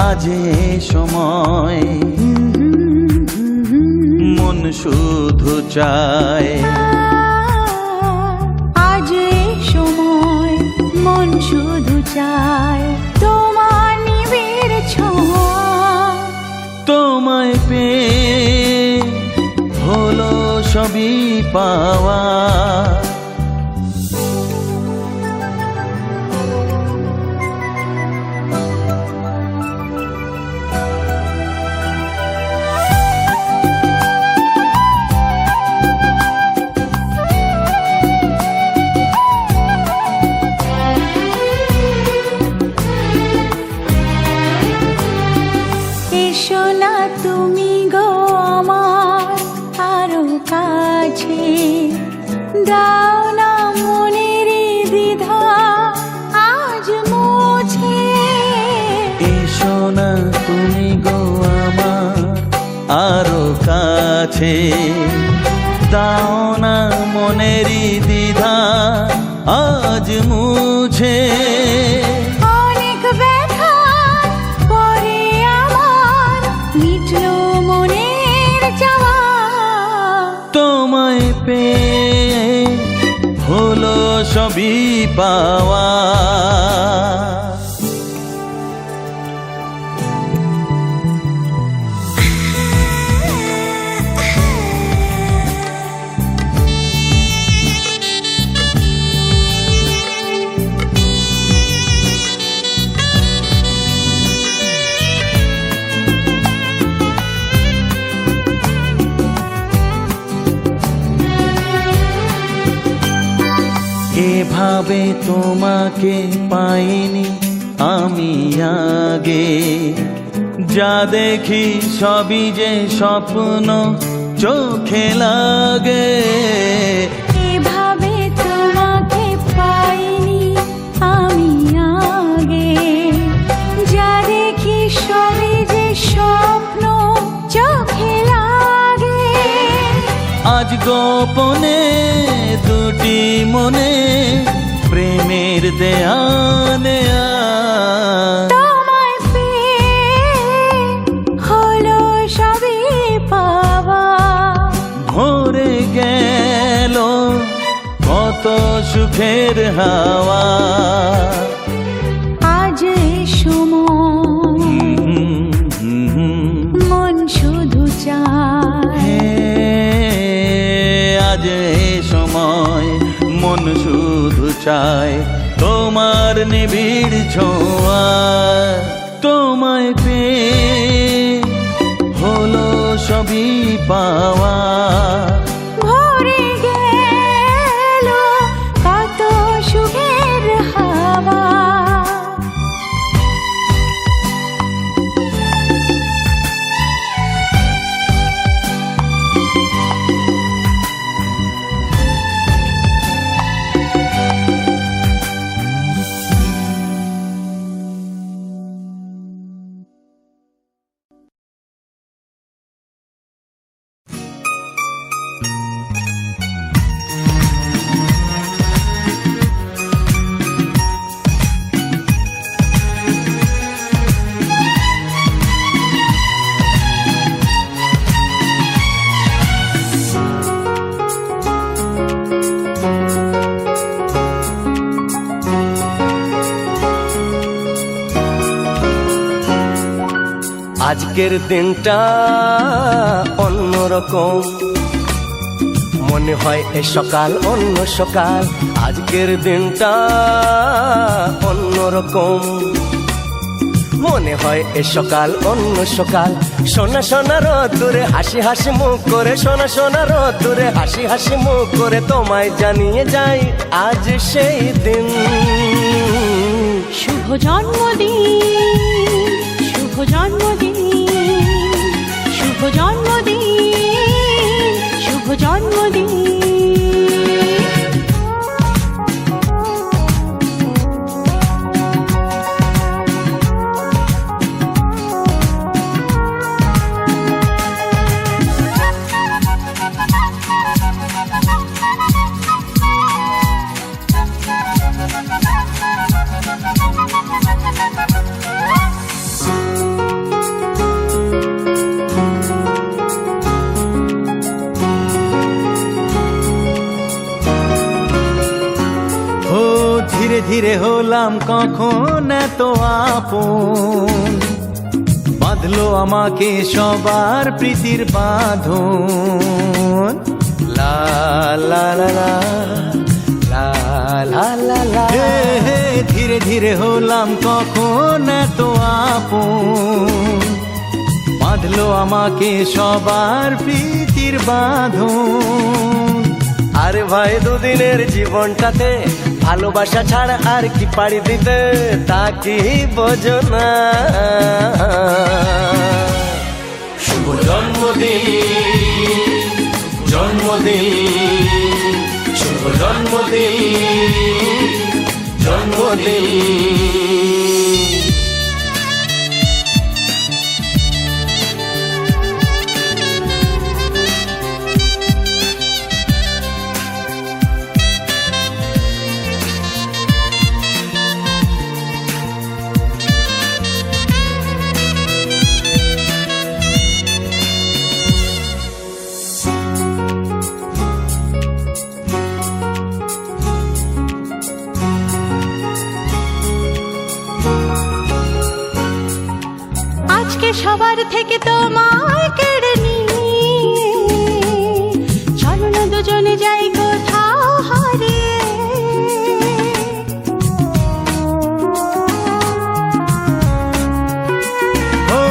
আজ এ সময় মন শুধু চায়, আজ এ সময় মন শুধু চায় তোমার নিবিড় ছোঁয়া। তোমায় পেয়ে হলো সবই পাওয়া। এসো না তুমি গো আমার আরো কাছে, দাও না মনের দ্বিধা আজ মুছে। এসো না তুমি গো আমার আরো কাছে, দাও না মনেরই দ্বিধা আজ মুছে। অনেক ব্যথা পরে আমার মিটলো মনের চাওয়া। তোমায় পেয়ে হলো সবই পাওয়া। এভাবে তোমাকে পাইনি আমি আগে, যা দেখি সবই যে স্বপ্ন চোখে লাগে। এভাবে তোমাকে পাইনি আমি আগে, যা দেখি সবই যে স্বপ্ন চোখে লাগে। আজ গোপনে দুটি মনে প্রেমের দেয়ানে তোমায় পেয়ে হলো সবই পাওয়া। ভরে গেল কত সুখের হাওয়া। আজ এ সময় মন শুধু চায়, আজ এ সময় মন শুধু চায় তোমার নিবিড় ছোঁয়া। তোমায় পেয়ে হলো সবই পাওয়া। ভরে গেল কত সুখের হাওয়া। আজকের দিনটা অন্যরকম, মনে হয় এ সকাল অন্য সকাল। আজকের দিনটা অন্যরকম, মনে হয় এ সকাল অন্য সকাল। সোনা সোনা রোদ্দুরে হাসি হাসি মুখ করে, সোনা সোনা রোদ্দুরে হাসি হাসি মুখ করে তোমায় জানিয়ে যাই আজ সেই দিন। শুভ জন্মদিন, শুভ জন্মদিন, শুভ জন্মদিন, শুভ জন্মদিন। ধীরে হলাম কখন এত আপন, বাঁধলো আমাকে সবার প্রীতির বাঁধন। লা লা লা লা লা লা লা লা। হে হে, ধীরে ধীরে হলাম কখন এত আপন, বাঁধলো আমাকে সবার প্রীতির বাঁধন। আরে ভাই দুদিনের জীবনটাতে ভালোবাসা ছাড়া আর কি পাড়ি দিতে, তা কি বোঝো না। শুভ জন্মদিন জন্মদিন, শুভ জন্মদিন জন্মদিন। আজকে সবার থেকে তোমায় কেড়ে নিয়ে চলো না দুজনে যাই কোথাও হারিয়ে। ও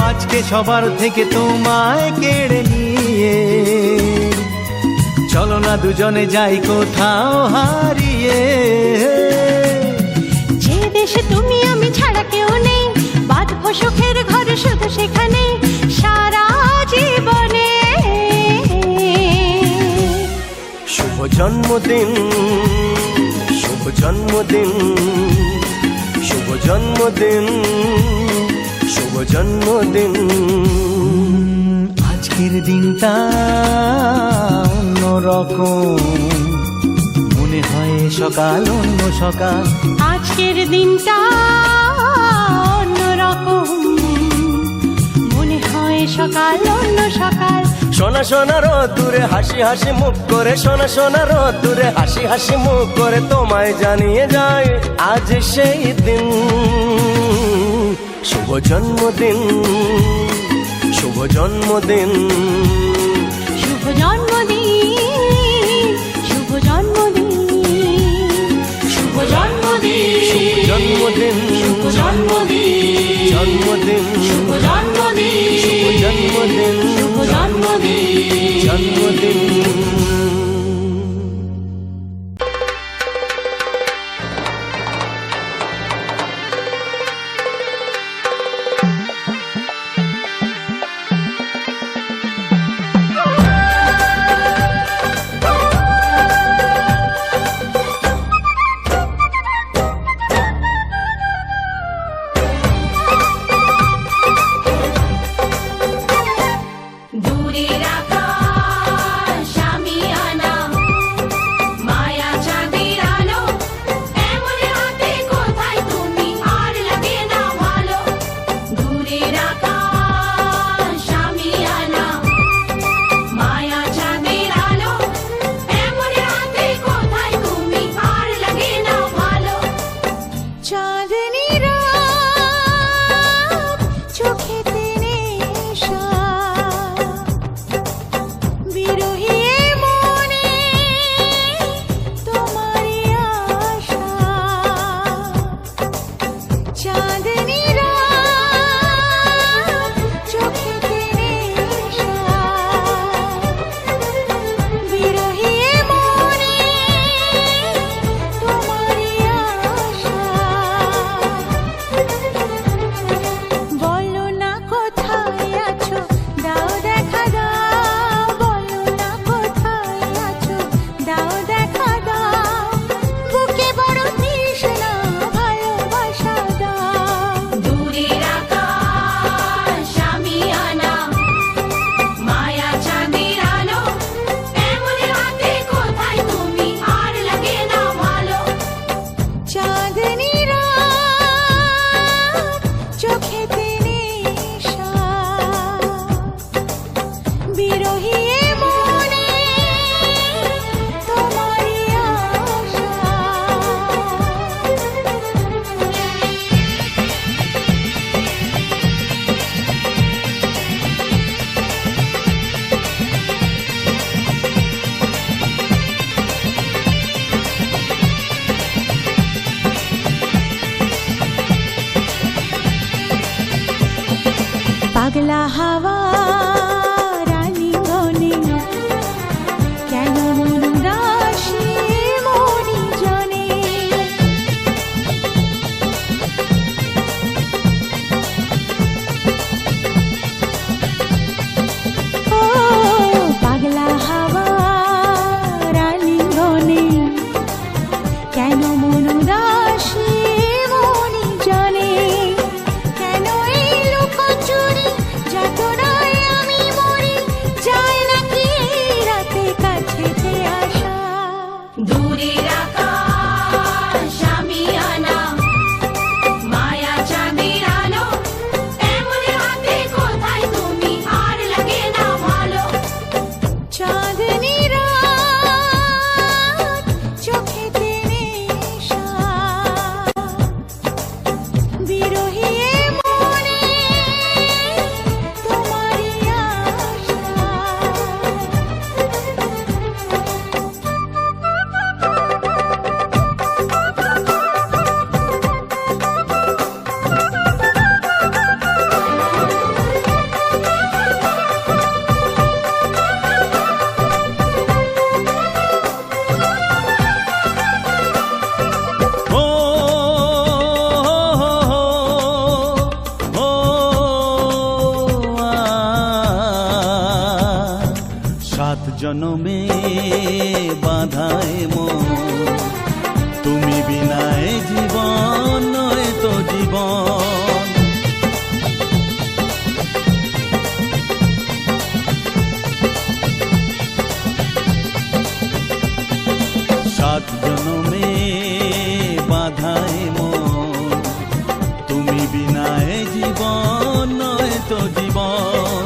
আজকে সবার থেকে তোমায় কেড়ে নিয়ে চলো না দুজনে যাই কোথাও হারিয়ে। যে দেশে তুমি আমি ছাড়া কেউ নেই, বাঁধবো সুখের ঘর শুধু সেখানে সারা জীবনে। শুভ জন্মদিন শুভ জন্মদিন, শুভ জন্মদিন শুভ জন্মদিন। আজকের দিনটা অন্যরকম, মনে হয় সকাল অন্য সকাল। আজকের দিনটা অন্যরকম, মনে হয় সকাল অন্য সকাল। সোনা সোনা রোদ্দুরে হাসি হাসি মুখ করে, সোনা সোনা রোদ্দুরে হাসি হাসি মুখ করে তোমায় জানিয়ে যায় আজ সেই দিন। শুভ জন্মদিন শুভ জন্মদিন, শুভ জন্মদিন শুভ জন্মদিন, শুভ জন্মদিন জন্মদিন শুভ জন্মদিন, জন্মদিন শুভ জন্মদিন শুভ জন্মদিন শুভ জন্মদিন। জন্মদিন। পাগলা হাওয়া রানী গনে কেন মন উদাসী মরি জনে ও পাগলা হাওয়া রানী গনে কেন মন উদাসী মরি জনে কেন এই লুকোচুরি যতটাই আমি মরি যায় নাকি এই রাতে কাছেতে আসা দূরের আকাশ আমি আনা মায়া চাঁদের আলো এমন রাতে কোথায় তুমি আর লাগে না ভালো চাঁদনি রাত চোখেতে নেশা বিরহী এ মনে তোমারই আশা ও ও সাত জনমে বাধায় মন তুমি বিনায় জীবন নয় তো জীবন সাত জনমে বাধায় মন তুমি বিনায় জীবন নয় তো জীবন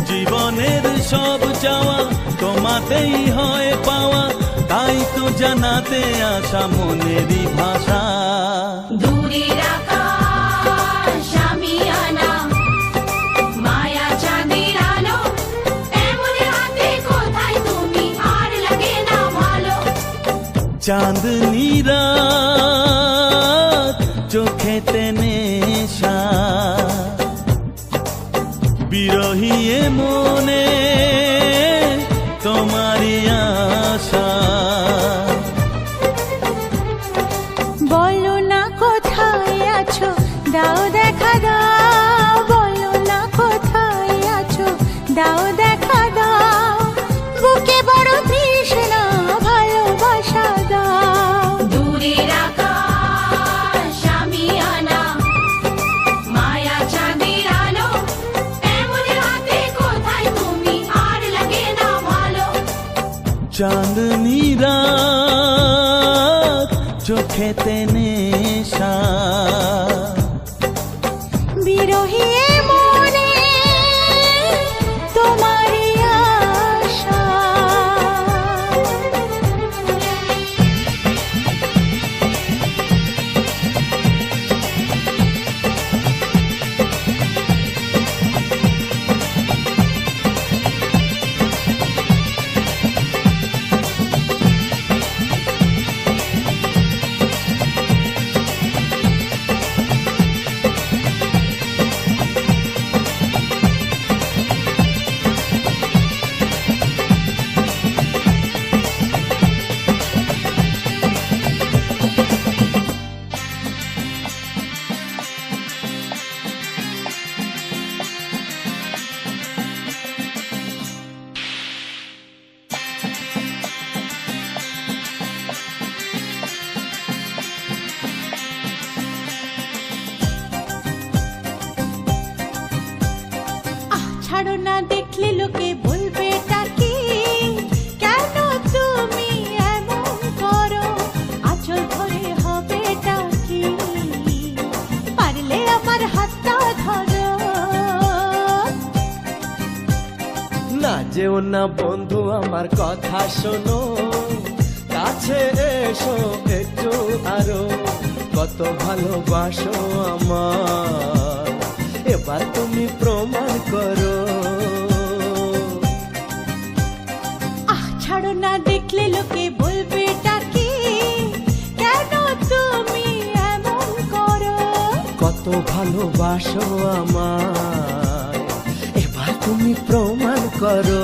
জীবনের সব চাওয়া তোমাতেই হয় পাওয়া তাই তো জানাতে আসা মনেরই ভাষা দূরের আকাশ আমি আনা মায়া চাঁদের আলো এমন রাতে কোথায় তুমি আর লাগে না ভালো চাঁদনি রাত চোখেতে নেশা বিরহী এ মনে তোমারই আশা বলো না কোথায় আছো দাও দেখা দাও বলো না কোথায় আছো দাও দেখা দাও বুকে বড় তৃষ্ণা ভালোবাসা দাও দূরের আকাশ আমি আনা মায়া চাঁদের আলো এমন রাতে কোথায় তুমি আর লাগে না ভালো চাঁদনি রাত চোখেতে নেশা বিরহী এ মনে তোমারই আশা ছাড়ো না দেখলে লোকে বলবে টাকি কেন তুমি এমন করো আঁচল ধরে হবে টাকি পারলে আমার হাতটা ধরো না যেও না বন্ধু আমার কথা শোনো কাছে এসো একটু আরো কত ভালোবাসো আমার এবার তুমি প্রমাণ করো ছাড়ো না দেখলে লোকে বলবে টাকি কেন তুমি এমন করো কত ভালোবাসো আমায় তুমি প্রমাণ করো।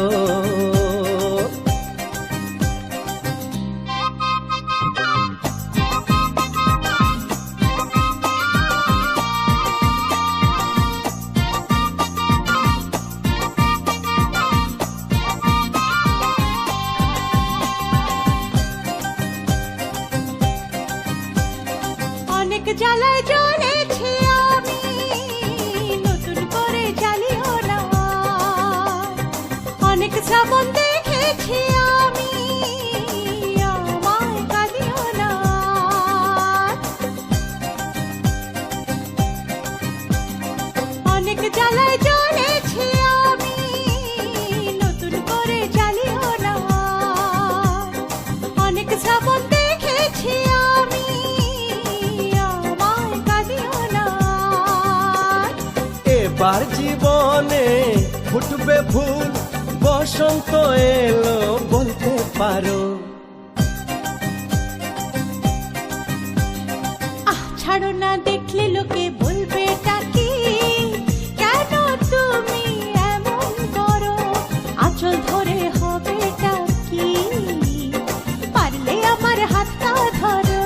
অনেক জ্বালায় জ্বলেছি আমি, নতুন করে জ্বালিও না। অনেক শ্রাবণ দেখেছি আমি, আমায় কাঁদিও না। অনেক জ্বালায় জ্বলেছি আমি, নতুন করে জ্বালিও না। অনেক শ্রাবণ দেখেছি আমি, আমায় কাঁদিও না। এবার জীবনে ফুটবে ফুল, বসন্ত এলো বলতে পারো। ছাড়ো না, দেখলে লোকে বলবে টাকি, কেন তুমি এমন করো? আঁচল ধরে হবে টাকি, পারলে আমার হাতটা ধরো।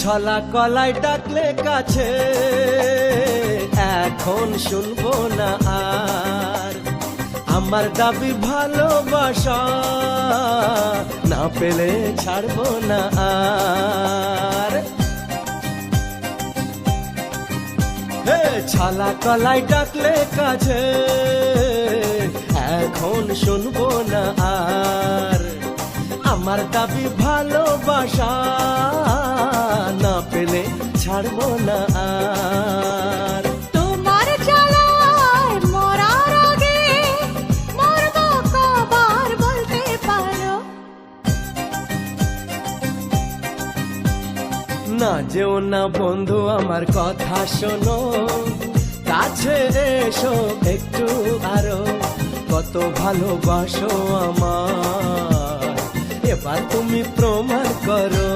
ছলা কলাই ডাকলে কাছে, এখন শুনবো না আর। আমার দাবি ভালোবাসা, না পেলে ছাড়বো না আর। হে ছলা কলাই ডাকলে কাছে, এখন শুনবো না আর। আমার দাবি ভালোবাসা, না পেলে ছাড়বো না আর। তোমার জ্বালায় মরার আগে মরবো কবার বলতে পারো? না যেও না বন্ধু, আমার কথা শোনো, কাছে এসো একটু আরো। কত ভালোবাসো আমার, এবার তুমি প্রমাণ করো।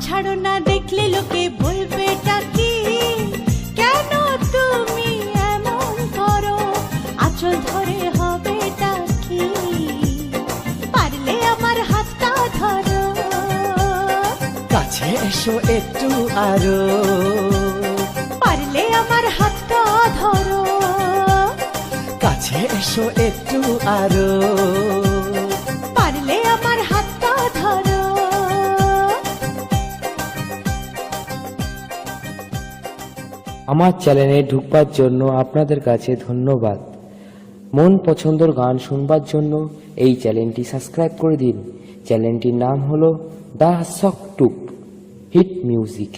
ছাড়ো না, দেখলে লোকে বলবে টাকি, কেন তুমি এমন করো? আঁচল ধরে হবে টাকি, পারলে আমার হাতটা ধরো। কাছে এসো একটু আরো, পারলে আমার হাতটা ধরো। কাছে এসো একটু আরো, পারলে আমার হাতটা ধরো। আমার চ্যানেলে ঢুকবার জন্য আপনাদের কাছে ধন্যবাদ। মন পছন্দের গান শুনবার জন্য এই চ্যানেলটি সাবস্ক্রাইব করে দিন। চ্যানেলটির নাম হলো দ্য সকটুপ হিট মিউজিক।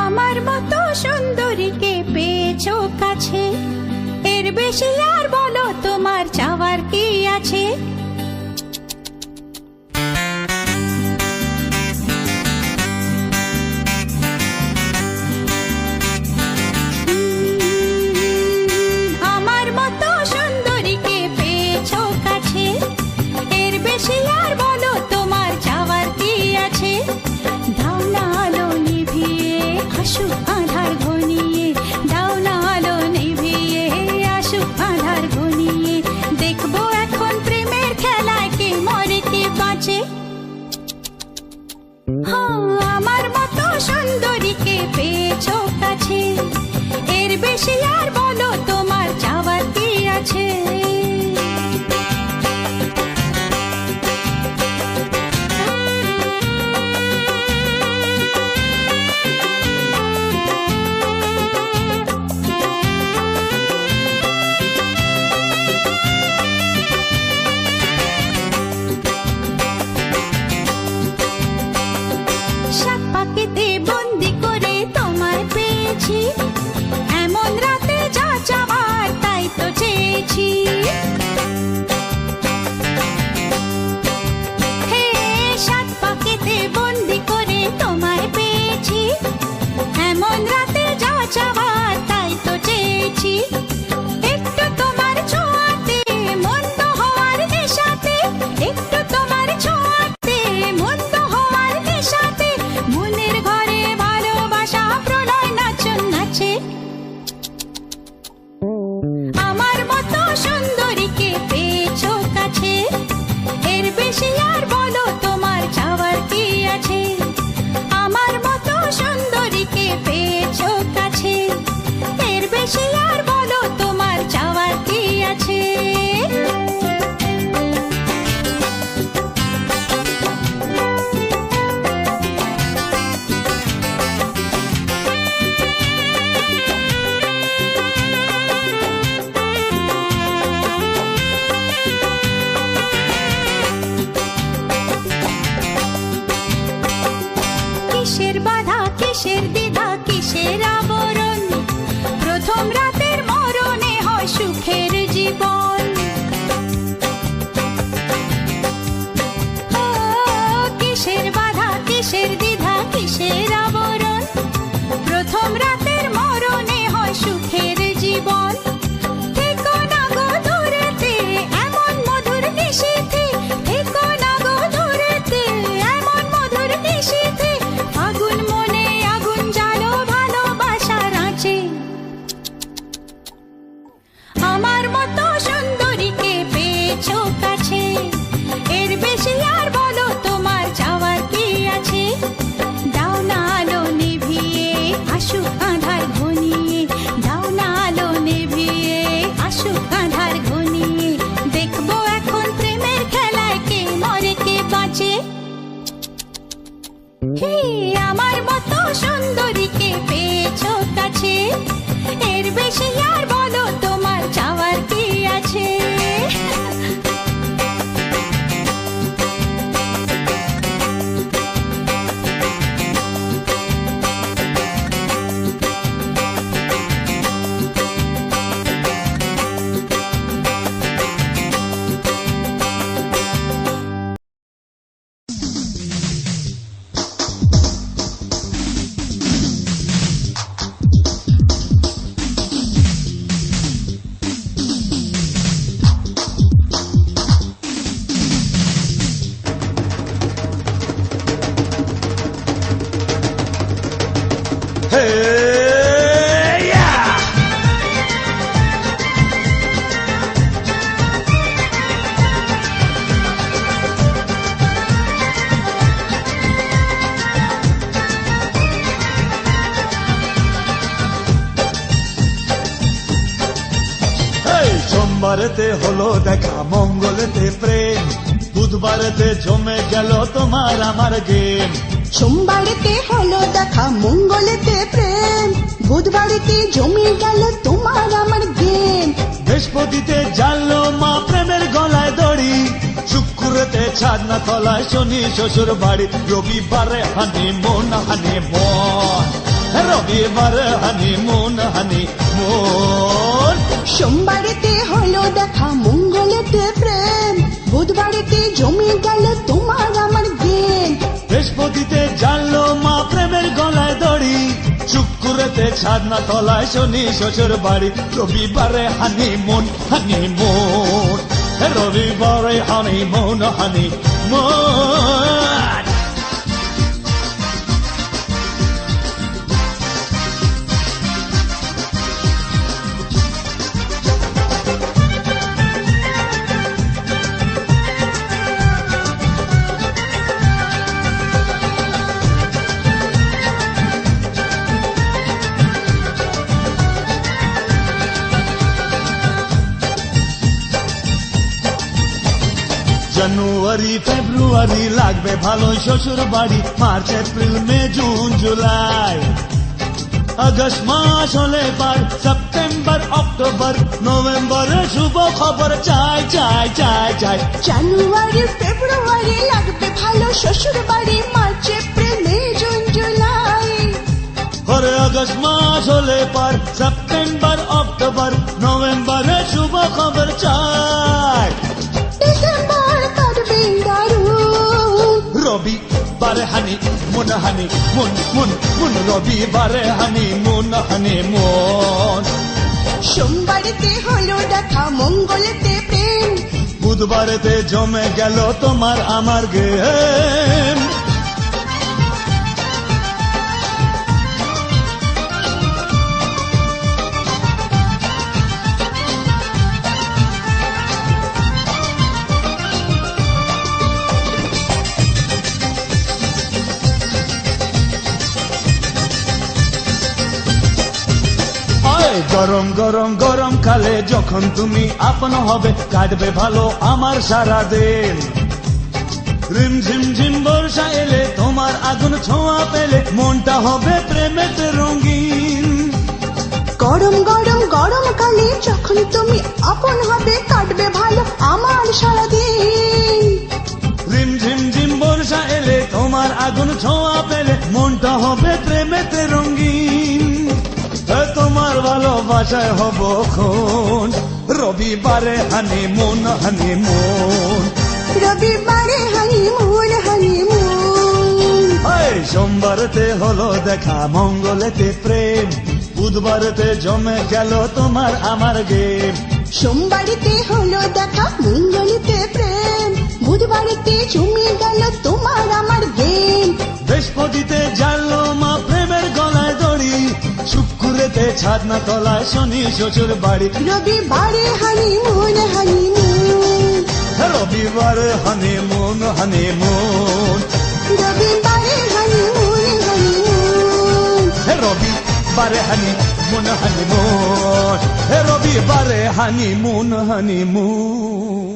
আমার মতো সুন্দরীকে পেয়েছো কাছে, এর বেশি আর বলো তোমার চাওয়ার কি আছে? আমার মতো সুন্দরীকে পেয়েছো কাছে, এর বেশি আর বলো তোমার চাওয়ার কি আছে? দাও না আলো নিভিয়ে, আসুক আধার ঘনিয়ে, দাও না আলো নিভিয়ে, আসুক আধার ঘনিয়ে, দেখবো এখন প্রেমের খেলা। কিসের দ্বিধা কিসের আবরণ প্রথম রাতের মরণে হয় সুখের জীবন ও, কিসের বাধা কিসের দ্বিধা কিসের আবরণ প্রথম রাতের মরণে হয় সুখের জীবন থেকো না গো দূরেতে এমন মধুর নিশীথে থেকো না গো দূরেতে এমন মধুর নিশীথে আগুন মনে আগুন জ্বালো ভালোবাসার আঁচে আমার মতো সুন্দরীকে পেয়েছো কাছে এর বেশি আর বলো তোমার চাওয়ার কি আছে দাও না আলো নিভিয়ে আসুক আঁধার ঘনিয়ে দাও না আলো নিভিয়ে আসুক আঁধার ঘনিয়ে দেখবো এখন প্রেমের খেলায় কে মরে কে বাঁচে হে আমার মতো সুন্দরীকে পেয়েছো কাছে এর বেশি আর বলো তোমার চাওয়ার কি আছে সোমবারেতে হলো দেখা মঙ্গলেতে প্রেম বুধবারেতে জমে গেল তোমার আমার গেম সোমবারেতে হলো দেখা মঙ্গলেতে প্রেম বুধবারেতে জমে গেল তোমার আমার গেম বৃহস্পতিতে জানলো মা প্রেমের গলায় দড়ি শুক্রতে ছাদনা তলায় শনি শ্বশুর বাড়ি রবিবারে হানিমুন হানিমুন রবিবারে হানিমুন হানিমুন সোমবারেতে হলো দেখা মঙ্গলেতে প্রেম বুধবারেতে জমে গেল তোমার আমার গেম বৃহস্পতিতে জানলো মা প্রেমের গলায় দড়ি শুক্রতে ছাদনা তলায় শনি শ্বশুর বাড়ি রবিবারে হানিমুন হানিমুন রবিবারে হানিমুন হানিমুন জানুয়ারি ফেব্রুয়ারি লাগবে ভালো শ্বশুর বাড়ি March April May June July August মাস হলে পার সেপ্টেম্বর অক্টোবর নভেম্বরে শুভ খবর চাই চাই চাই চাই জানুয়ারি ফেব্রুয়ারি লাগবে ভালো শ্বশুর বাড়ি March April May June July পরে আগস্ট মাস হলে পার সেপ্টেম্বর অক্টোবর নভেম্বরে শুভ খবর চাই ডিসেম্বর কাটবে দারুণ রবিবারে হানি মুন মুন রবিবারে হানি মুন সোমবারেতে হলো দেখা মঙ্গলেতে প্রেম বুধবারেতে জমে গেল তোমার আমার গেম গরম গরম গরম কালে যখন তুমি আপন হবে কাটবে ভালো আমার সারা দিন রিম ঝিম ঝিম বর্ষা এলে তোমার আগুন ছোঁয়া পেলে মনটা হবে প্রেমেতে রঙিন গরম গরম গরম কালে যখন তুমি আপন হবে কাটবে ভালো আমার সারাদিন রিম ঝিম ঝিম বর্ষা এলে তোমার আগুন ছোঁয়া পেলে মনটা হবে প্রেমেতে আশায় হব খুন রবিবারে হানিমুন হানিমুন রবিবারে হানিমুন হানিমুন এই সোমবারতে হলো দেখা মঙ্গলেতে প্রেম বুধবারতে জমে গেল তোমার আমার গেম সোমবারেতে হলো দেখা মঙ্গলেতে প্রেম বুধবারেতে জমে গেল তোমার আমার গেম বৃহস্পতিতে জানলো মা প্রেমের গলায় দড়ি শুক্রেতে ছাদনা তলায় শনি শ্বশুর বাড়ি রবিবারে হানিমুন হানিমুন রবিবারে হানিমুন হানিমুন রবিবারে হানিমুন হানিমুন রবিবারে হানিমুন হানিমুন রবিবারে হানিমুন হানিমুন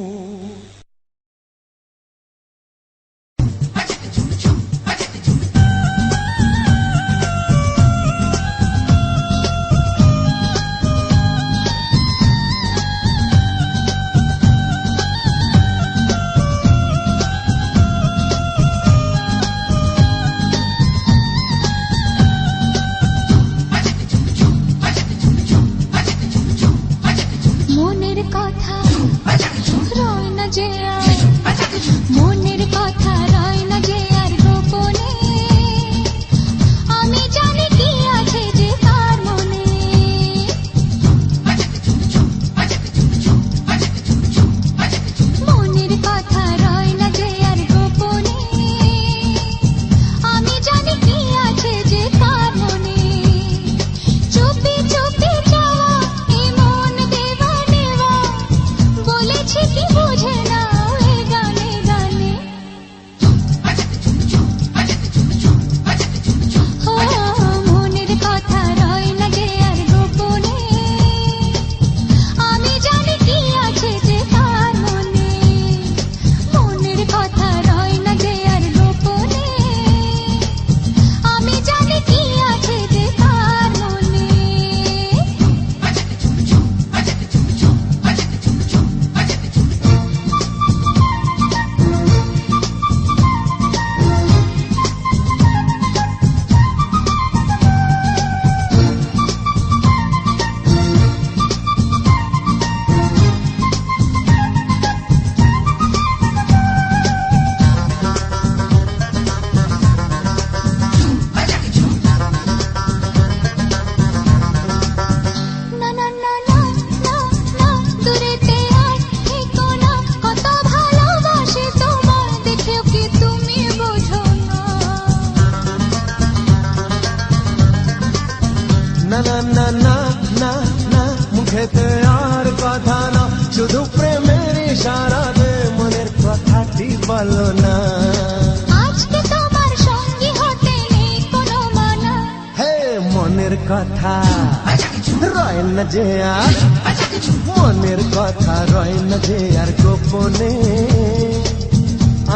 মনের কথা রয় না যে আর মনের কথা রয় না যে আর গোপনে আমি জানি কি আছে যে তার মনে মনের কথা রয় না যে আর গোপনে আমি জানি কি আছে যে তার মনে চুপি চুপি যাওয়া এই মন দেওয়া নেওয়া বলেছি কি বুঝে না এ গানে গানে ও মনের কথা রয় না যে আর গোপনে আমি জানি কি আছে যে তার মনে মনের কথা রয় না যে আর গোপনে আমি জানি কি আছে যে তার মনে না না না না না না দূরেতে আর থেকো না কত ভালোবাসি তোমার দেখেও কি তুমি বোঝো না না না না না না না মুখেতে আর কথা না শুধু প্রেমের ইশারা দে মনের কথাটি বলো না আজকে তোমার সঙ্গী হতে নেই কোনো মানা হে মনের কথা রয় না যে আর মনের কথা রয় না যে আর গোপনে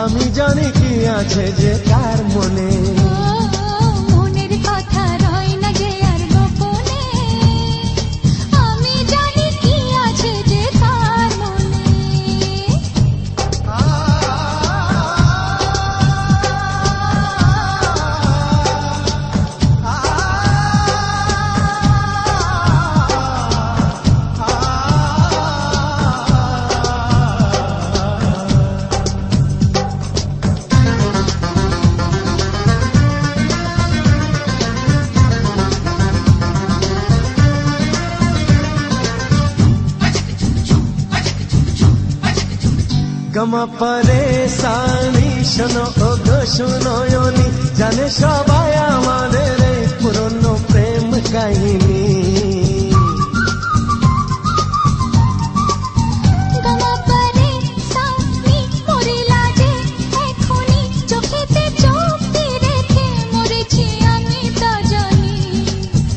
আমি জানি কি আছে যে কার মনে ও মনের কথা রয় না যে আর গোপনে আমি জানি কি আছে যে তার মনে গমা পরেশানি শোনো ও গো শুনোয়নি জানে সবাই আমাদের এই পুরনো প্রেম কাহিনী গমা পরে সানি মোরে লাজে এখনি চোখেতে চোখ দিয়ে রেখে মরেছি আমি তা জানি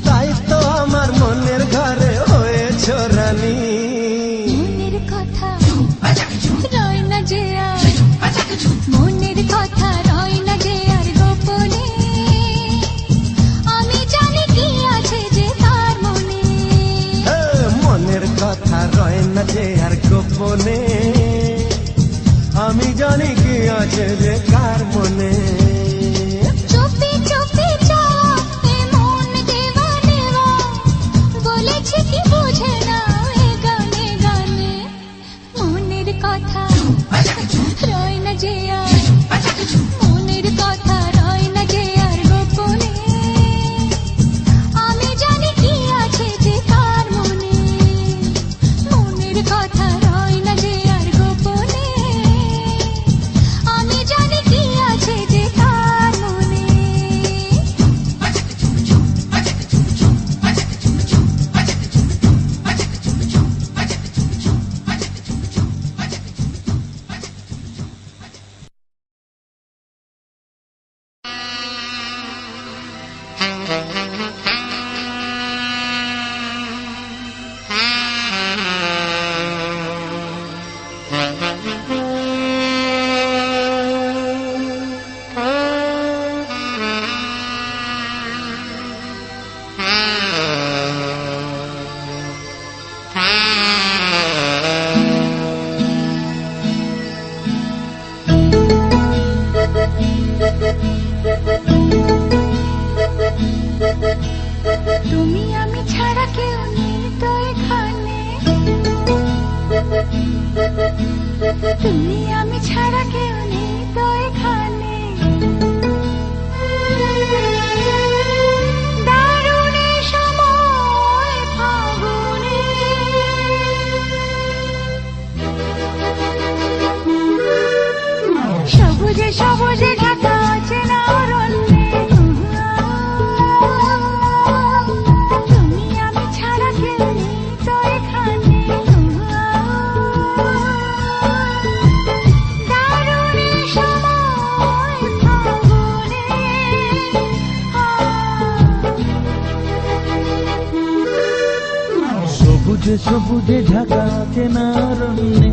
তাই তো আমার মনের ঘরে হয়েছ রানী মনের কথা রয় না যে আর মনের কথা রয় না যে আর গোপনে আমি জানি কি আছে যে তার মনে হে, মনের কথা রয় না যে আর গোপনে আমি জানি কি আছে যে কার মনে চুপি চুপি যাওয়া এ মন দেওয়া নেওয়া বলেছি কি সবুজে সবুজে ঢাকা চেনা অরণ্যে তুমি আমি ছাড়া কেউ নেই তো এখানে দারুণ সময় ফাগুনে সবুজে সবুজে ঢাকা চেনার অরণ্যে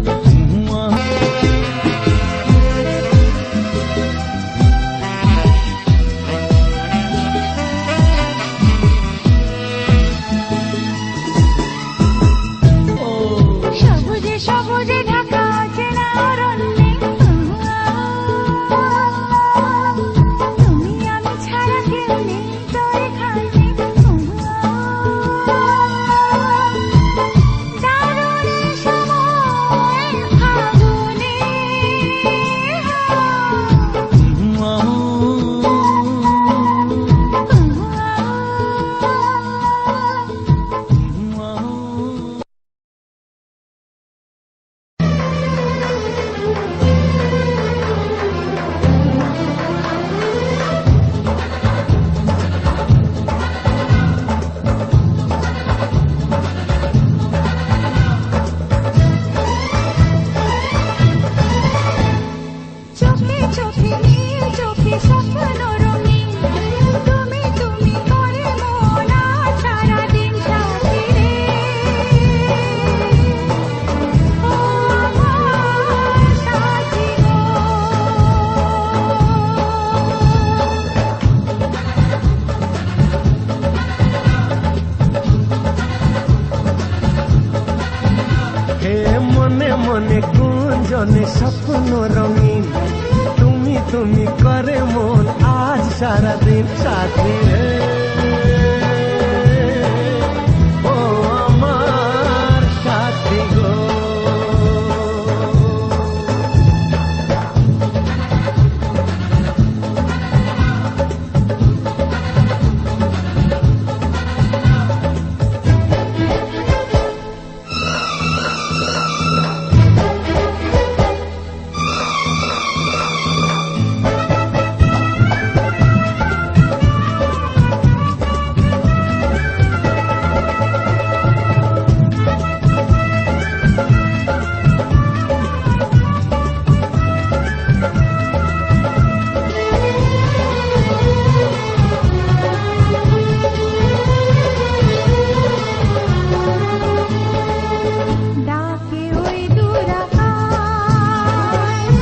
সবুজে সবুজে ঢাকা চেনা অরণ্যে তুমি আমি ছাড়া কেউ নেই তো এখানে দারুণ সময় ফাগুনে চোখে চোখে নীল চোখে স্বপ্ন রঙিন তুমি তুমি করে মন আজ সারাদিন সাথী রে ও আমার সাথী গো হে মনে মনে গুঞ্জনে স্বপ্ন রঙিন তুমি তুমি করে মন আজ সারাদিন সাথী রে ও আমার সাথী গো ডাকে ওই দূর আকাশ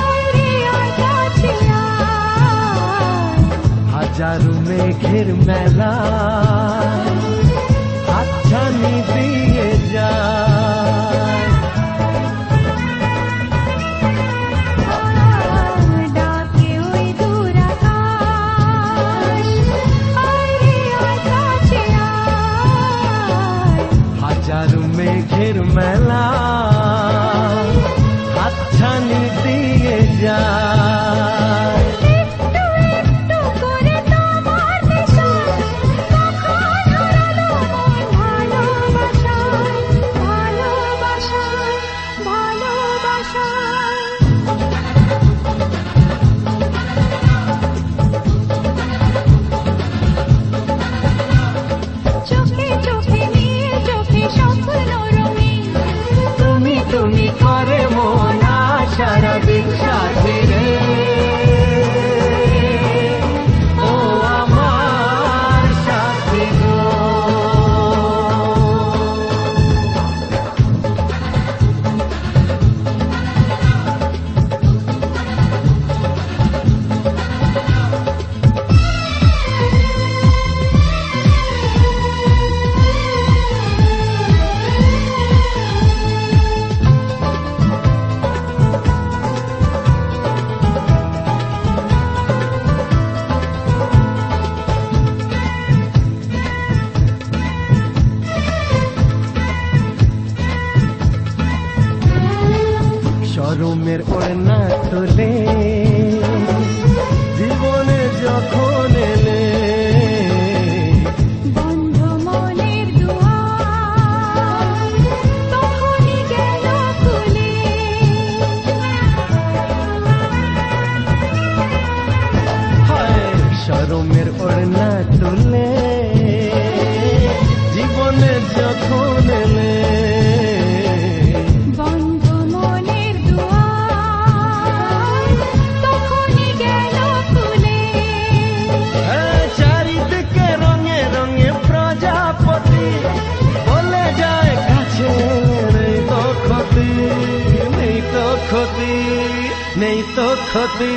আরে আয় কাছে আয় হাজারো মেঘের মেলা হাতছানি দিয়ে যায় ডাকে ওই দূর আকাশ আরে আয় কাছে আয় হাজারো মেঘের মেলা হাতছানি দিয়ে যায় একটু একটু করে তোমার নেশায় কখন হারালো মন ভালোবাসায় ভালোবাসায় ভালোবাসায় চোখে চোখে নীল চোখে স্বপ্ন রঙিন তুমি তুমি করে মন আজ সারাদিন সাথী রে ও আমার সাথী গো শরমের ওড়না তোলে জীবনে যখন এলে বন্ধ মনের দুয়ার তখনই গেল খুলে নেই তো ক্ষতি।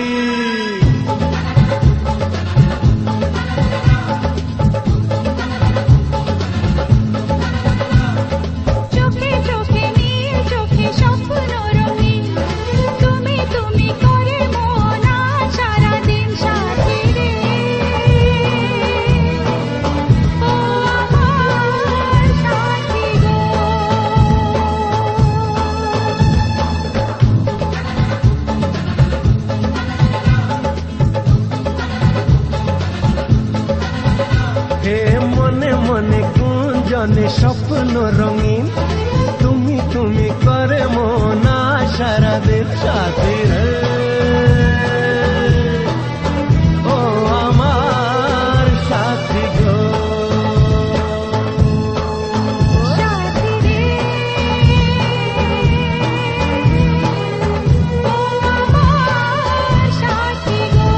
চোখে চোখে নীল চোখে স্বপ্ন রঙিন তুমি তুমি করে মন আজ সারাদিন সাথী রে ও আমার সাথী গো হে মনে মনে গুঞ্জনে স্বপ্ন রঙিন তুমি তুমি করে মন সারাদিন সাথী রে ও আমার সাথী গো। সাথী রে ও আমার সাথী গো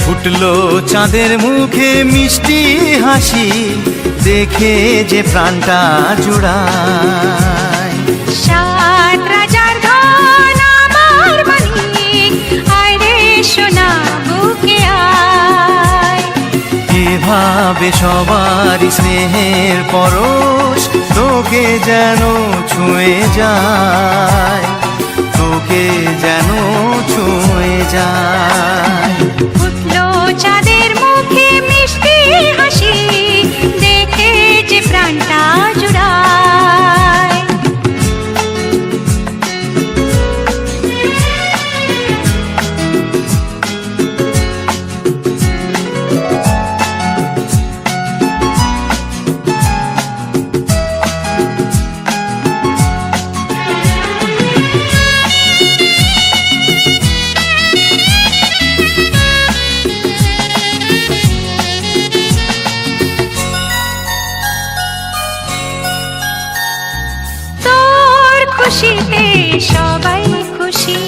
ফুটলো চাঁদের মুখে মিষ্টি হাসি দেখে যে প্রাণটা জুড়ায়। সাত রাজার ধন আমার মানিক আয় রে সোনা বুকে আয় এভাবে সবার স্নেহের পরশ তোকে যেন ছুঁয়ে যায়, তোকে যেন ছুঁয়ে যায়। ফুটলো চাঁদের মুখে মিষ্টি হাসি দেখে যে প্রাণটা জুড়ায়। খুশিতে সবাই খুশি,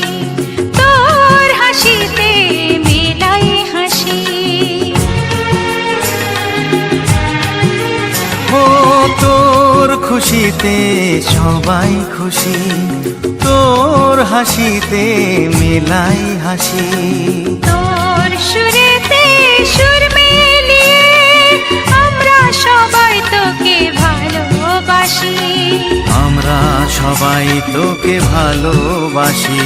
তোর হাসিতে মেলাই হাসি। ও তোর খুশিতে সবাই খুশি, তোর হাসিতে মেলাই হাসি। তোর সুরেতে সুর মিলিয়ে আমরা সবাই তোকে ভালোবাসি, আমরা সবাই তোকে ভালোবাসি।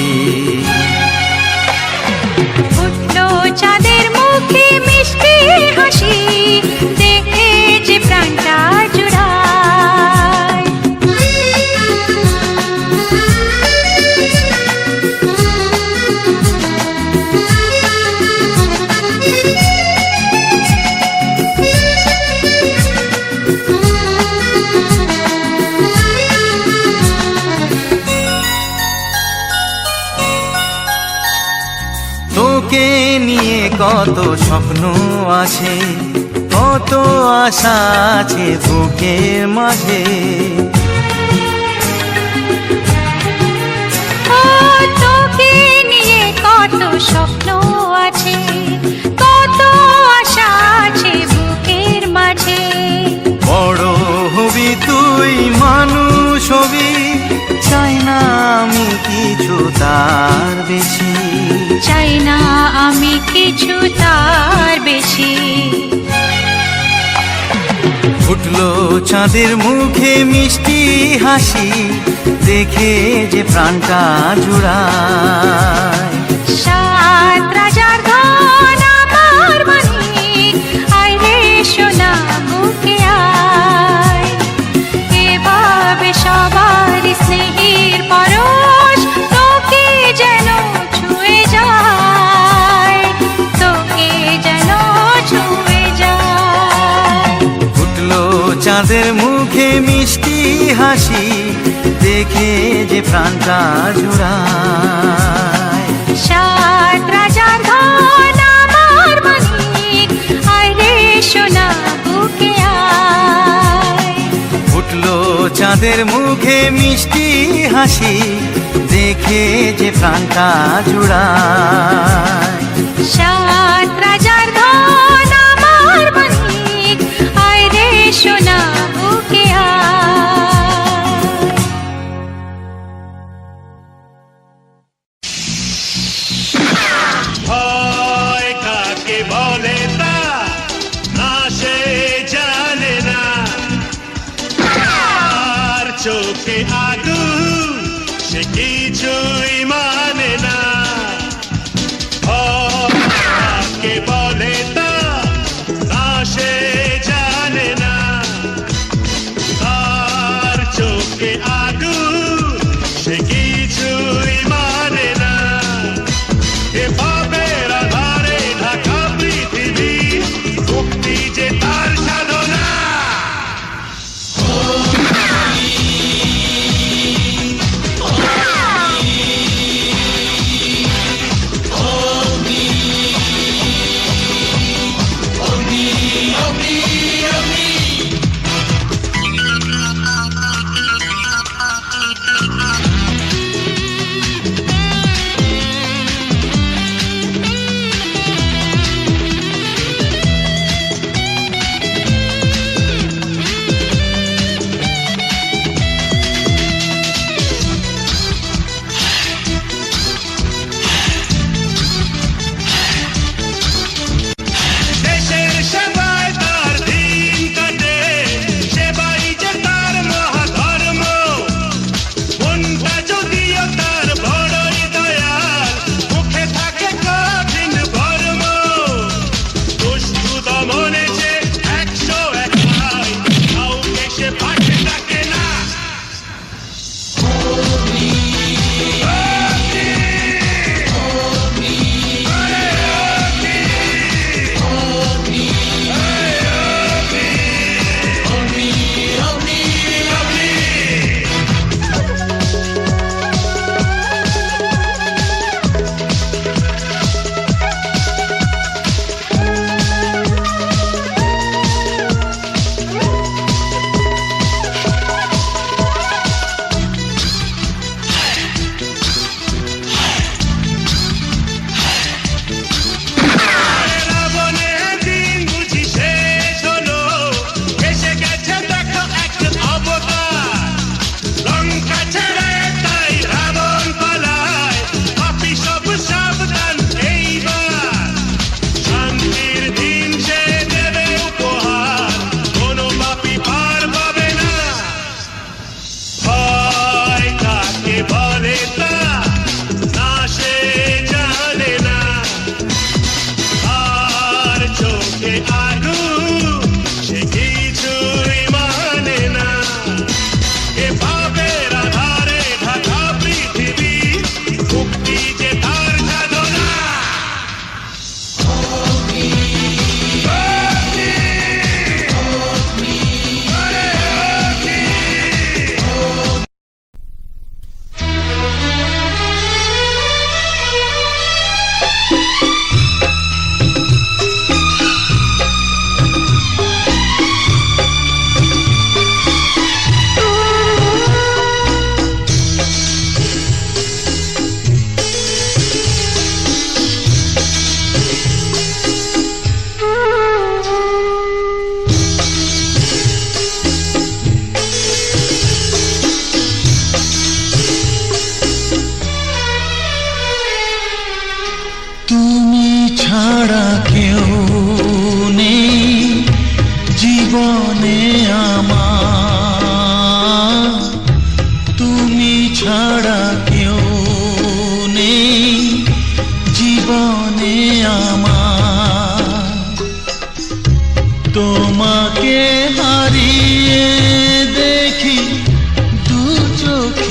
ফুটলো চাঁদের মুখে মিষ্টি হাসি দেখে যে প্রাণটা জুড়ায়। তোকে নিয়ে কত স্বপ্ন আছে, কত আশা আছে বুকের মাঝে। ও তোকে নিয়ে কত স্বপ্ন আছে, কত আশা আছে বুকের মাঝে। বড় হবি তুই মানুষ হবি, চাই না আমি কিছু তার বেশি। চাই না আমি কিছু তার বেশি। ফুটলো চাঁদের মুখে মিষ্টি হাসি, দেখে যে প্রাণটা জুড়ায়। সাত রাজার ধন আমার মানিক, আয় রে সোনা বুকে আয়। এভাবে সবার স্নেহের পরশ তোকে যেন ছুঁয়ে যায়, তোকে যেন ছুঁয়ে যায়। ফুটলো চাঁদের মুখে মিষ্টি হাসি, দেখে যে প্রাণটা জুড়ায়। সাত রাজার ধন আমার মানিক, আয় রে সোনা বুকে আয়। ফুটলো চাঁদের মুখে মিষ্টি হাসি, দেখে যে প্রাণটা জুড়ায়। সাত রাজার ধন আমার মানিক, আয় রে সোনা বুকে আয়। ভয় কাকে বলে তা না সে জানে না, আর চোখে আগুন সে কিছুই মানে না। ভয় কাকে বলে তা না সে জানে না, আর চোখে আগুন সে কিছুই মানে না। এ পাপের আধারে ঢাকা পৃথিবী, মুক্তি যে তার সাধনা।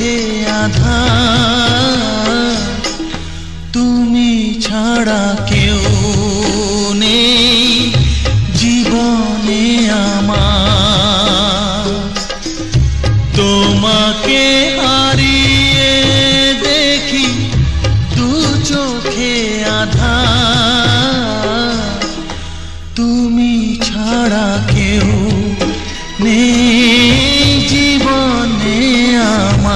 চোখে আধার, তুমি ছাড়া কেউ নেই জীবনে আমার। তোমাকে হারিয়ে দেখি দু চোখে আধার, তুমি ছাড়া কেউ নেই জীবনে আমার।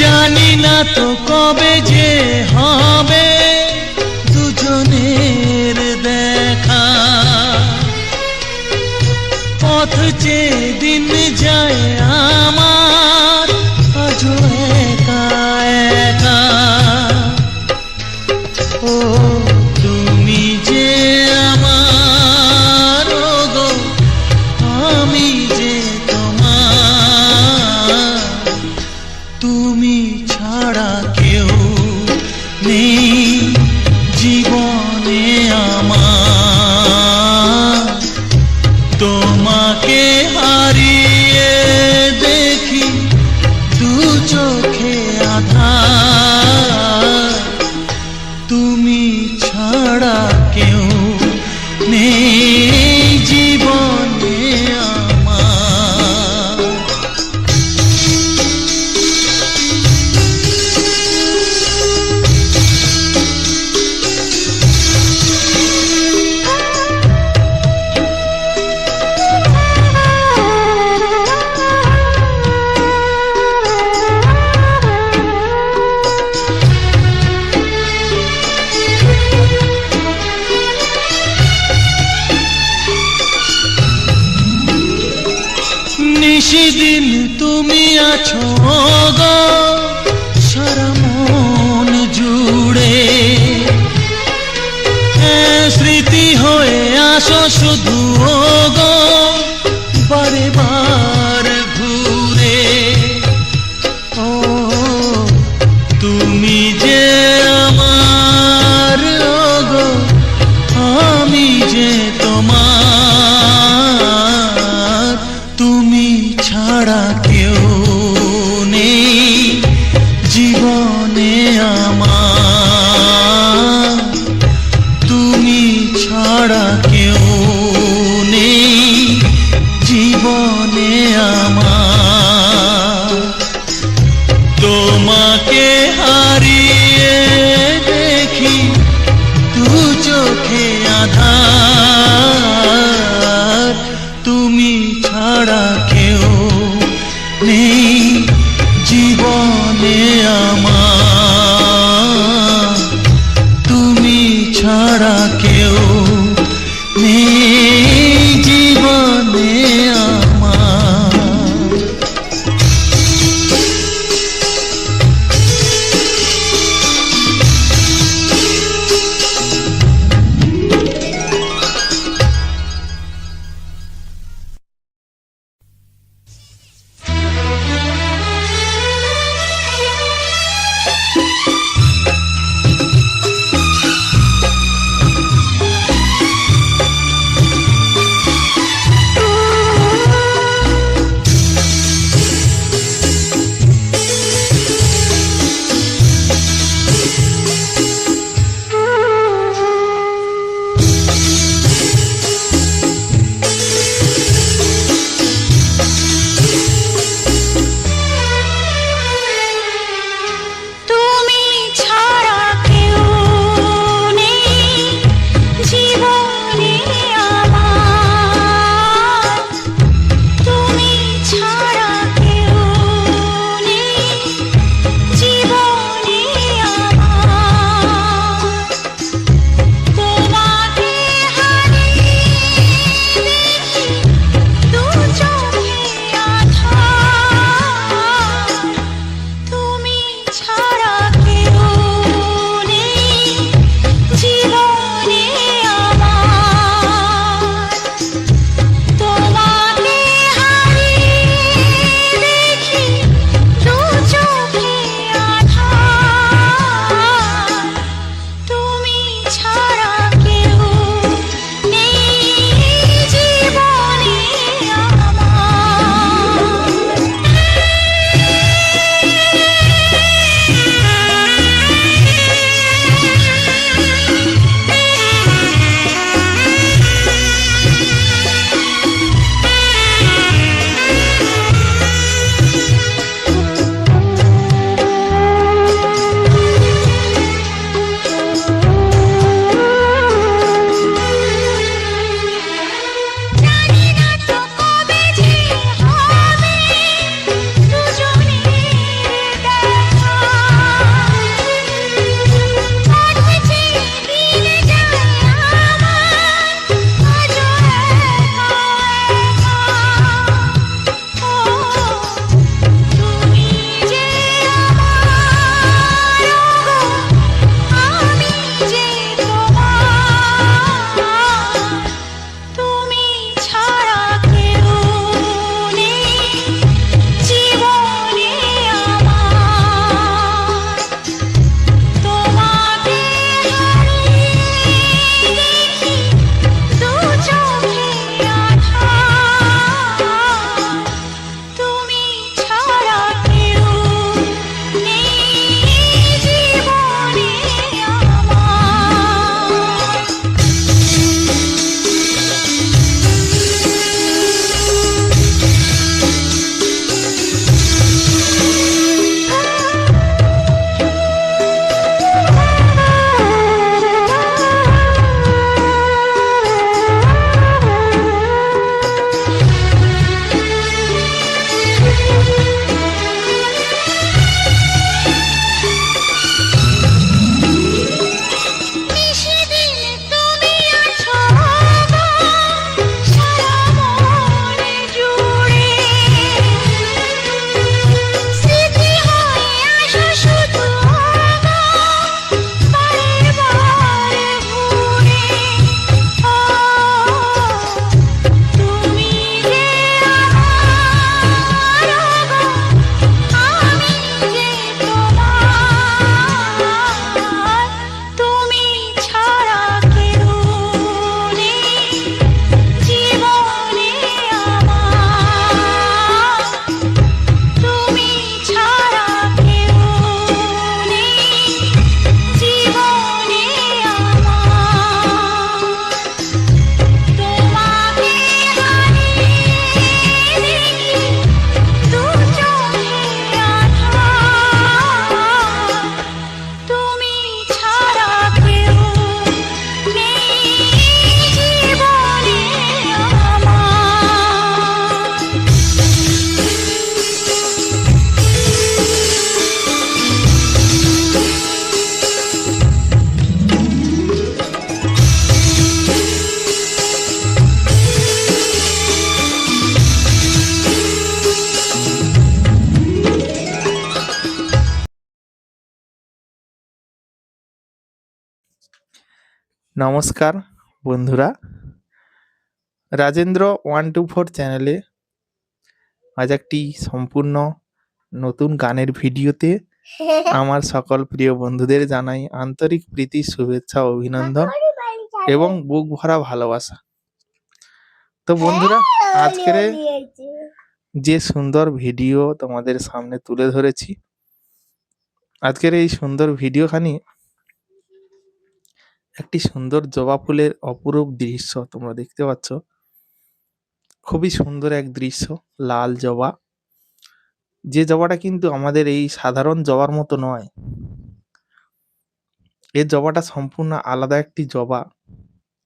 জানি না তো কবে যে হবে দুজনের দেখা, পথ চেয়ে দিন যায় আমার আজও একা একা। ও তুমি যে আমার, ও গো আমি যে তোমার, তুমি ছাড়া কেউ নেই জীবনে আমার। তোমাকে হারিয়ে দেখি দু চোখে আধার, তুমি ছাড়া কেউ নেই জীবনে আমার। নিশিদিন তুমি আছো গো সারা মন জুড়ে, স্মৃতি হয়ে আসো শুধু ও গো বারে বার ঘুরে। ও তুমি যে আমার, ও গো আমি যে তোমার, তুমি ছাড়া কেউ নেই জীবনে আমার। তুমি ছাড়া কেউ নেই জীবনে আমার। তোমাকে হারিয়ে দেখি দু চোখে আধার, তুমি ছাড়া কেউ নেই জীবনে আমার। তুমি ছাড়া কেউ নেই জীবনে আমার। নমস্কার বন্ধুরা, রাজেন্দ্র 124 চ্যানেলে আজ একটি সম্পূর্ণ নতুন গানের ভিডিওতে আমার সকল প্রিয় বন্ধুদের জানাই আন্তরিক প্রীতি, শুভেচ্ছা, অভিনন্দন এবং বুক ভরা ভালোবাসা। তো বন্ধুরা, আজকের যে সুন্দর ভিডিও তোমাদের সামনে তুলে ধরেছি, আজকের এই সুন্দর ভিডিওখানি একটি সুন্দর জবা ফুলের অপরূপ দৃশ্য তোমরা দেখতে পাচ্ছ। খুবই সুন্দর এক দৃশ্য, লাল জবা। যে জবাটা কিন্তু আমাদের এই সাধারণ জবার মতো নয়, এই জবাটা সম্পূর্ণ আলাদা একটি জবা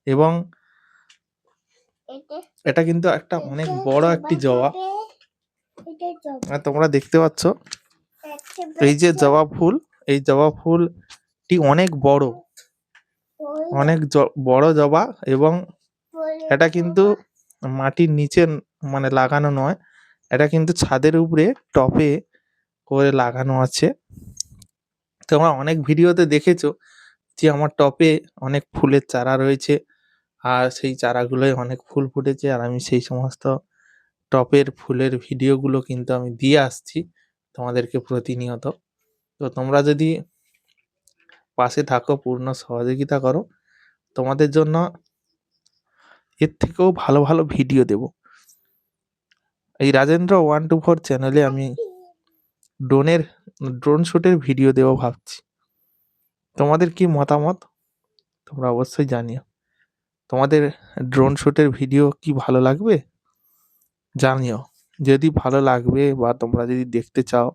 এবং এটা কিন্তু একটা অনেক বড় একটি জবা। আর তোমরা দেখতে পাচ্ছ এই যে জবা ফুল, এই জবা ফুলটি অনেক বড়, অনেক বড় জবা এবং এটা কিন্তু মাটির নিচে মানে লাগানো নয়, এটা কিন্তু ছাদের উপরে টবে করে লাগানো আছে। তোমরা অনেক ভিডিওতে দেখেছো যে আমার টবে অনেক ফুলের চারা রয়েছে আর সেই চারাগুলোয় অনেক ফুল ফুটেছে, আর আমি সেই সমস্ত টবের ফুলের ভিডিওগুলো কিন্তু আমি দিয়ে আসছি তোমাদেরকে প্রতিনিয়ত। তো তোমরা যদি পাশে থাকো, পূর্ণ সহযোগিতা করো, তোমাদের জন্য এর থেকেও ভালো ভালো ভিডিও দেব। এই রাজেন্দ্র 124 চ্যানেলে আমি ড্রোন শুটের ভিডিও দেবো ভাবছি। তোমাদের কি মতামত তোমরা অবশ্যই জানিও। তোমাদের ড্রোন শুটের ভিডিও কি ভালো লাগবে জানিও। যদি ভালো লাগবে বা তোমরা যদি দেখতে চাও,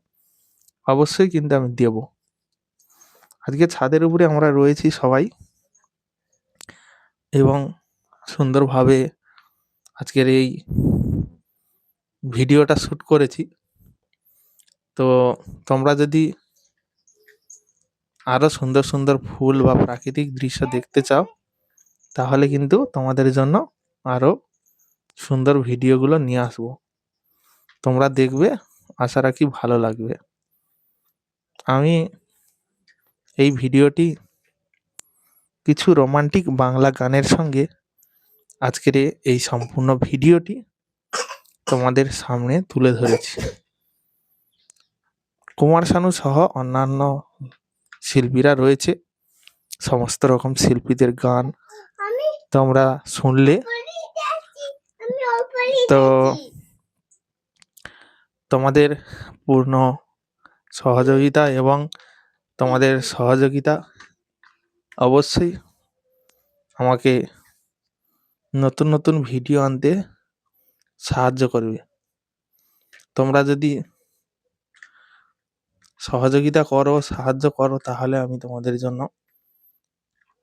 অবশ্যই কিন্তু আমি দেব। আজকে ছাদের উপরে আমরা রয়েছি সবাই এবং সুন্দরভাবে আজকের এই ভিডিওটা শ্যুট করেছি। তো তোমরা যদি আরো সুন্দর সুন্দর ফুল বা প্রাকৃতিক দৃশ্য দেখতে চাও, তাহলে কিন্তু তোমাদের জন্য আরো সুন্দর ভিডিওগুলো নিয়ে আসবো। তোমরা দেখবে, আশা রাখি ভালো লাগবে। আমি এই ভিডিওটি কিছু রোমান্টিক বাংলা গানের সঙ্গে আজকের এই সম্পূর্ণ ভিডিওটি তোমাদের সামনে তুলে ধরেছি। কুমার শানু সহ অন্যান্য শিল্পীরা রয়েছে, সমস্ত রকম শিল্পীদের গান তোমরা শুনলে। তো তোমাদের পূর্ণ সহযোগিতা এবং তোমাদের সহযোগিতা অবশ্যই আমাকে নতুন নতুন ভিডিও আনতে সাহায্য করবে। তোমরা যদি সহযোগিতা করো, সাহায্য করো, তাহলে আমি তোমাদের জন্য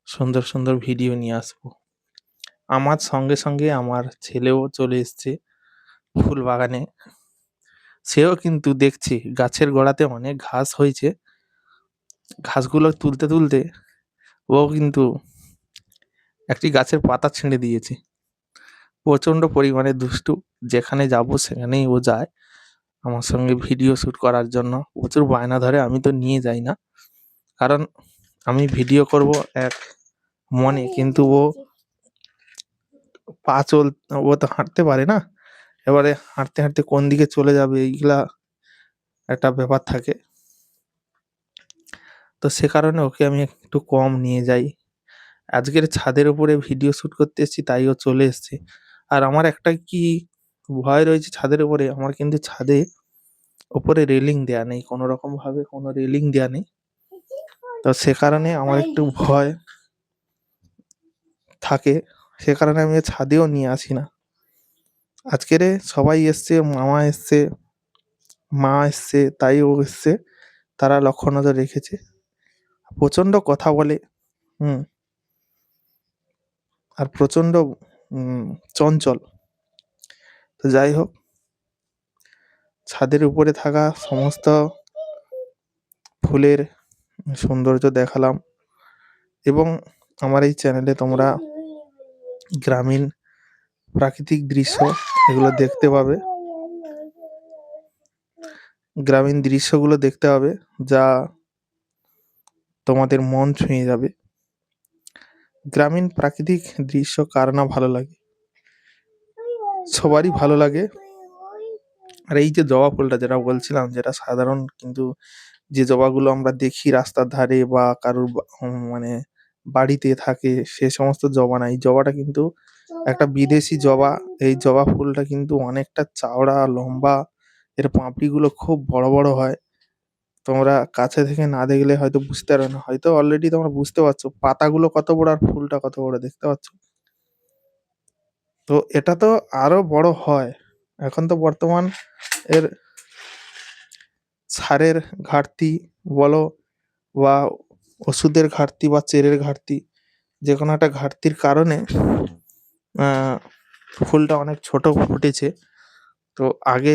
সুন্দর সুন্দর ভিডিও নিয়ে আসবো। আমার সঙ্গে সঙ্গে আমার ছেলেও চলে এসছে ফুল বাগানে। সেও কিন্তু দেখছি গাছের গোড়াতে অনেক ঘাস হয়েছে, ঘাসগুলো তুলতে তুলতে ও কিন্তু একটি গাছের পাতা ছিঁড়ে দিয়েছে। প্রচণ্ড পরিমাণে দুষ্টু, যেখানে যাব সেখানেই ও যায় আমার সঙ্গে ভিডিও শ্যুট করার জন্য। প্রচুর বায়না ধরে, আমি তো নিয়ে যাই না, কারণ আমি ভিডিও করব এক মনে, কিন্তু ও ও তো হাঁটতে পারে না, এবারে হাঁটতে হাঁটতে কোন দিকে চলে যাবে এইগুলা একটা ব্যাপার থাকে। তো সে কারণে ওকে আমি একটু কম নিয়ে যাই। আজকের ছাদের উপরে ভিডিও শ্যুট করতে এসেছি, তাই ও চলে এসছে। আর আমার একটা কি ভয় রয়েছে ছাদের উপরে, আমার কিন্তু ছাদে উপরে রেলিং দেয়া নেই, কোনো রকম ভাবে কোনো রেলিং দেয়া নেই। তো সে কারণে আমার একটু ভয় থাকে, সে কারণে আমি ছাদেও নিয়ে আসি না। আজকের সবাই এসছে, মামা এসছে, মা এসছে, তাই ও এসছে, তারা লক্ষ্য নজর রেখেছে। প্রচণ্ড কথা বলে, আর প্রচণ্ড চঞ্চল। তো যাই হোক, ছাদের উপরে থাকা সমস্ত ফুলের সৌন্দর্য দেখালাম এবং আমার এই চ্যানেলে তোমরা গ্রামীণ প্রাকৃতিক দৃশ্য এগুলো দেখতে পাবে। গ্রামীণ দৃশ্যগুলো দেখতে হবে, যা তোমাদের মন ছুঁয়ে যাবে। গ্রামীণ প্রাকৃতিক দৃশ্য কার না ভালো লাগে, সবারই ভালো লাগে। আর এই যে জবা ফুলটা যেটা বলছিলাম, যেটা সাধারণ, কিন্তু যে জবাগুলো আমরা দেখি রাস্তার ধারে বা কারুর মানে বাড়িতে থাকে, সে সমস্ত জবা না। এই জবাটা কিন্তু একটা বিদেশি জবা। এই জবা ফুলটা কিন্তু অনেকটা চওড়া, লম্বা, এর পাপড়িগুলো খুব বড় বড় হয়। তোমরা কাছে থেকে না দেখলে হয়তো বুঝতে পারবে না, হয়তো অলরেডি তোমরা বুঝতে পারছো পাতাগুলো কত বড় আর ফুলটা কত বড়, দেখতে পাচ্ছ? তো এটা তো আরো বড় হয়। এখন তো বর্তমান এর সারের ঘাটতি বলো, বা ওষুধের ঘাটতি, বা চেরের ঘাটতি, যে কোনো একটা ঘাটতির কারণে আহ, ফুলটা অনেক ছোট ফুটেছে। তো আগে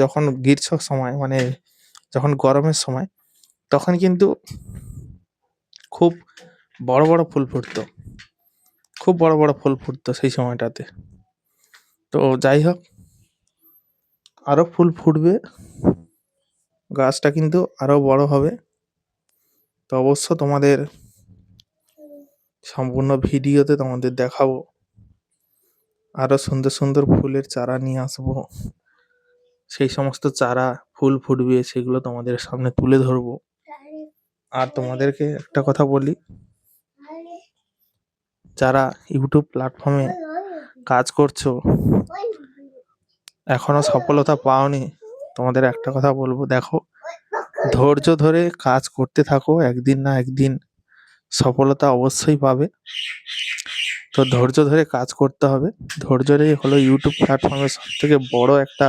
যখন গ্রীষ্ম সময়, মানে যখন গরমের সময়, তখন কিন্তু খুব বড় বড় ফুল ফুটতো, খুব বড় বড় ফুল ফুটতো সেই সময়টাতে। তো যাই হোক, আরো ফুল ফুটবে, গাছটা কিন্তু আরো বড় হবে। তো অবশ্য তোমাদের সম্পূর্ণ ভিডিওতে তোমাদের দেখাবো, আরো সুন্দর সুন্দর ফুলের চারা নিয়ে আসবো। সেই সমস্ত চারা, ফুল ফুটবে, সেগুলো তোমাদের সামনে তুলে ধরবো। আর তোমাদেরকে একটা কথা বলি, যারা ইউটিউব প্ল্যাটফর্মে কাজ করছো, এখনো সফলতা পাওনি, তোমাদের একটা কথা বলবো, দেখো, ধৈর্য ধরে কাজ করতে থাকো, একদিন না একদিন সফলতা অবশ্যই পাবে। তো ধৈর্য ধরে কাজ করতে হবে। ধৈর্যটাই হলো ইউটিউব প্ল্যাটফর্মের সব থেকে বড় একটা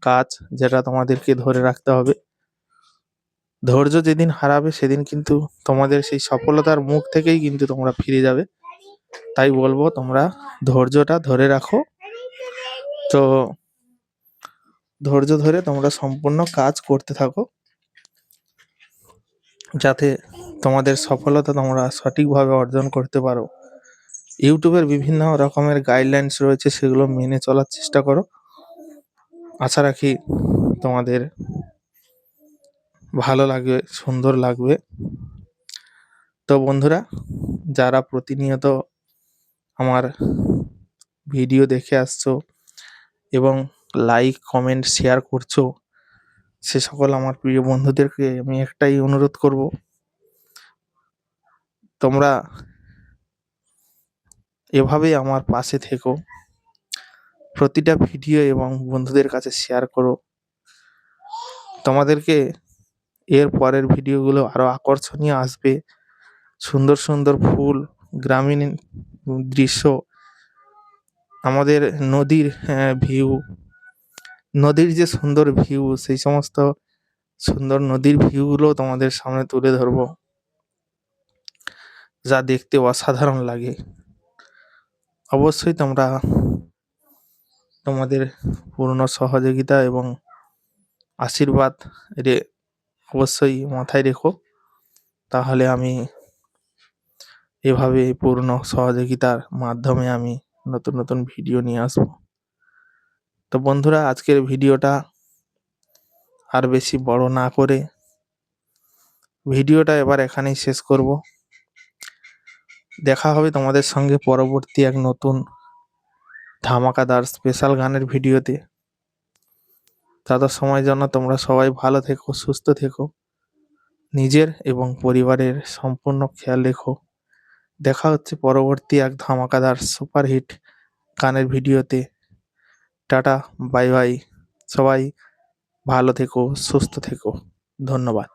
কাজ, যেটা তোমাদেরকে ধরে রাখতে হবে। ধৈর্য যেদিন হারাবে, সেদিন কিন্তু তোমাদের সেই সফলতার মুখ থেকেই কিন্তু তোমরা ফিরে যাবে। তাই বলবো, তোমরা ধৈর্যটা ধরে রাখো। তো ধৈর্য ধরে তোমরা সম্পূর্ণ কাজ করতে থাকো, যাতে তোমাদের সফলতা তোমরা সঠিকভাবে অর্জন করতে পারো। ইউটিউবের বিভিন্ন রকমের গাইডলাইন্স রয়েছে, সেগুলো মেনে চলার চেষ্টা করো। আশা রাখি তোমাদের ভালো লাগবে, সুন্দর লাগবে। তো বন্ধুরা, যারা প্রতিনিয়ত আমার ভিডিও দেখে আসছো এবং লাইক, কমেন্ট, শেয়ার করছো, সে সকল আমার প্রিয় বন্ধুদেরকে আমি একটাই অনুরোধ করব, তোমরা এভাবেই আমার পাশে থেকো, প্রতিটা ভিডিও এবং বন্ধুদের কাছে শেয়ার করো। তোমাদেরকে এর পরের ভিডিওগুলো আরো আকর্ষণীয় আসবে। সুন্দর সুন্দর ফুল, গ্রামীণ দৃশ্য, আমাদের নদীর ভিউ, নদীর যে সুন্দর ভিউ, সেই সমস্ত সুন্দর নদীর ভিউগুলো তোমাদের সামনে তুলে ধরবো, যা দেখতে অসাধারণ লাগে। অবশ্যই তোমরা তোমাদের পূর্ণ সহযোগিতা এবং আশীর্বাদ অবশ্যই মাথায় রেখো, তাহলে আমি এভাবে পূর্ণ সহযোগিতার মাধ্যমে আমি নতুন নতুন ভিডিও নিয়ে আসবো। তো বন্ধুরা, আজকের ভিডিওটা আর বেশি বড় না করে ভিডিওটা এবার এখানেই শেষ করব। দেখা হবে তোমাদের সঙ্গে পরবর্তী এক নতুন ধামাকাদার স্পেশাল গানের ভিডিওতে। তত সময় জন্য তোমরা সবাই ভালো থেকো, সুস্থ থেকো, নিজের এবং পরিবারের সম্পূর্ণ খেয়াল রেখো। দেখা হচ্ছে পরবর্তী এক ধামাকাদার সুপারহিট গানের ভিডিওতে। টাটা, বাই বাই, সবাই ভালো থেকো, সুস্থ থেকো, ধন্যবাদ।